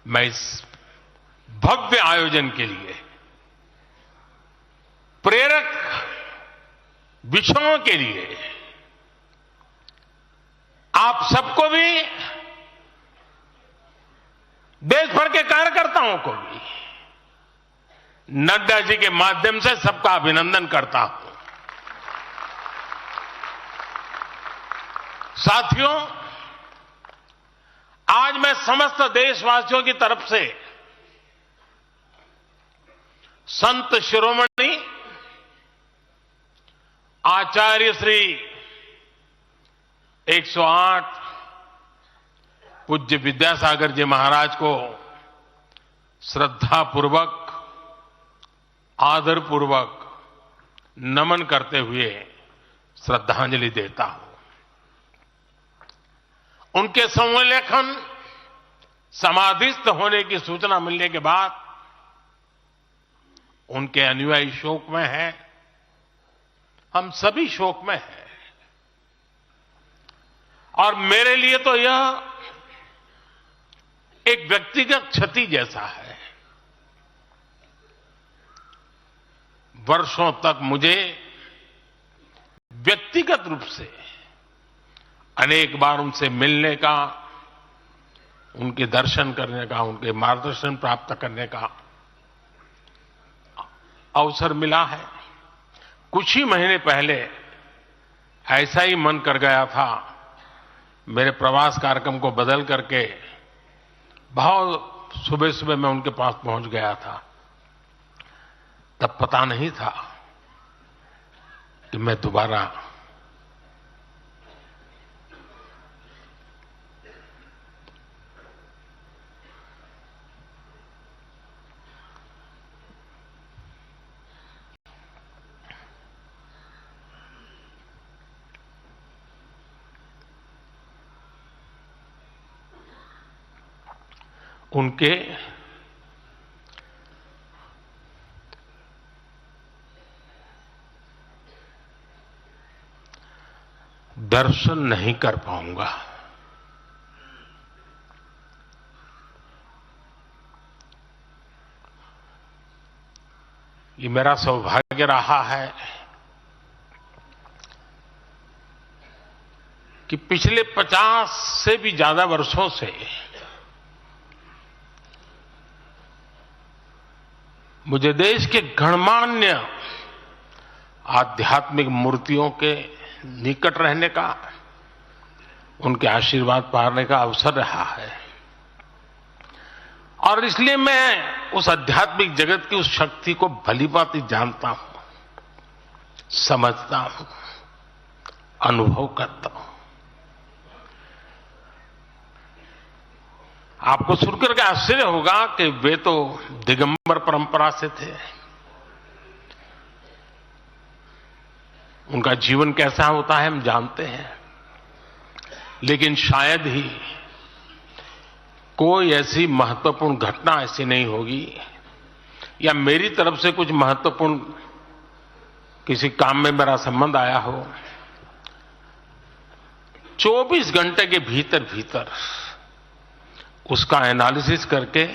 मैं इस भव्य आयोजन के लिए प्रेरक विषयों के लिए आप सबको भी, देश भर के कार्यकर्ताओं को भी नड्डा जी के माध्यम से सबका अभिनंदन करता हूं। साथियों, आज मैं समस्त देशवासियों की तरफ से संत शिरोमणि आचार्य श्री 108 पूज्य विद्यासागर जी महाराज को श्रद्धापूर्वक, आदरपूर्वक नमन करते हुए श्रद्धांजलि देता हूं। उनके संलेखन समाधिस्थ होने की सूचना मिलने के बाद उनके अनुयायी शोक में हैं, हम सभी शोक में हैं। और मेरे लिए तो यह एक व्यक्तिगत क्षति जैसा है। वर्षों तक मुझे व्यक्तिगत रूप से अनेक बार उनसे मिलने का, उनके दर्शन करने का, उनके मार्गदर्शन प्राप्त करने का अवसर मिला है। कुछ ही महीने पहले ऐसा ही मन कर गया था, मेरे प्रवास कार्यक्रम को बदल करके बहुत सुबह सुबह मैं उनके पास पहुंच गया था। तब पता नहीं था कि मैं दोबारा उनके दर्शन नहीं कर पाऊंगा। ये मेरा सौभाग्य रहा है कि पिछले 50 से भी ज्यादा वर्षों से मुझे देश के गणमान्य आध्यात्मिक मूर्तियों के निकट रहने का, उनके आशीर्वाद पाने का अवसर रहा है। और इसलिए मैं उस आध्यात्मिक जगत की उस शक्ति को भलीभांति जानता हूं, समझता हूं, अनुभव करता हूं। आपको सुनकर के आश्चर्य होगा कि वे तो दिगंबर परंपरा से थे। उनका जीवन कैसा होता है हम जानते हैं, लेकिन शायद ही कोई ऐसी महत्वपूर्ण घटना ऐसी नहीं होगी या मेरी तरफ से कुछ महत्वपूर्ण किसी काम में मेरा संबंध आया हो, 24 घंटे के भीतर भीतर उसका एनालिसिस करके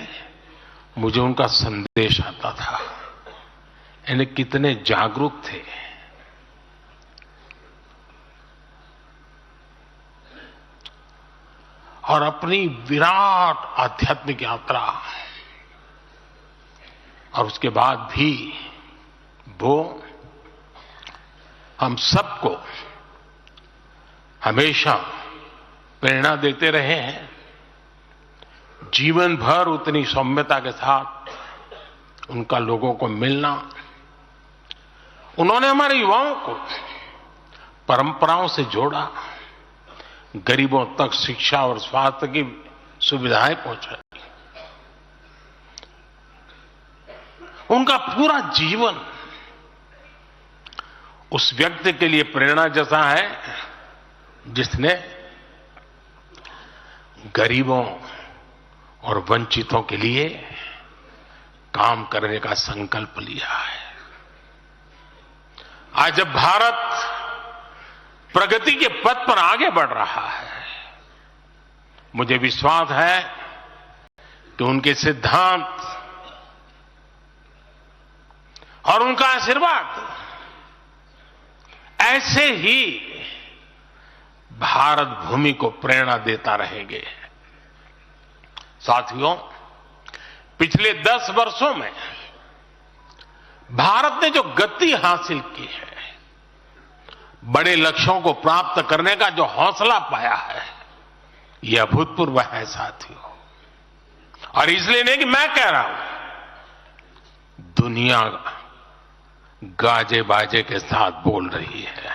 मुझे उनका संदेश आता था। यानी कितने जागरूक थे। और अपनी विराट आध्यात्मिक यात्रा और उसके बाद भी वो हम सबको हमेशा प्रेरणा देते रहे हैं। जीवन भर उतनी सौम्यता के साथ उनका लोगों को मिलना, उन्होंने हमारे युवाओं को परंपराओं से जोड़ा, गरीबों तक शिक्षा और स्वास्थ्य की सुविधाएं पहुंचाई। उनका पूरा जीवन उस व्यक्ति के लिए प्रेरणा जैसा है जिसने गरीबों और वंचितों के लिए काम करने का संकल्प लिया है। आज जब भारत प्रगति के पथ पर आगे बढ़ रहा है, मुझे विश्वास है कि उनके सिद्धांत और उनका आशीर्वाद ऐसे ही भारत भूमि को प्रेरणा देता रहेंगे। साथियों, पिछले 10 वर्षों में भारत ने जो गति हासिल की है, बड़े लक्ष्यों को प्राप्त करने का जो हौसला पाया है, यह अभूतपूर्व है साथियों। और इसलिए नहीं कि मैं कह रहा हूं, दुनिया गाजे बाजे के साथ बोल रही है।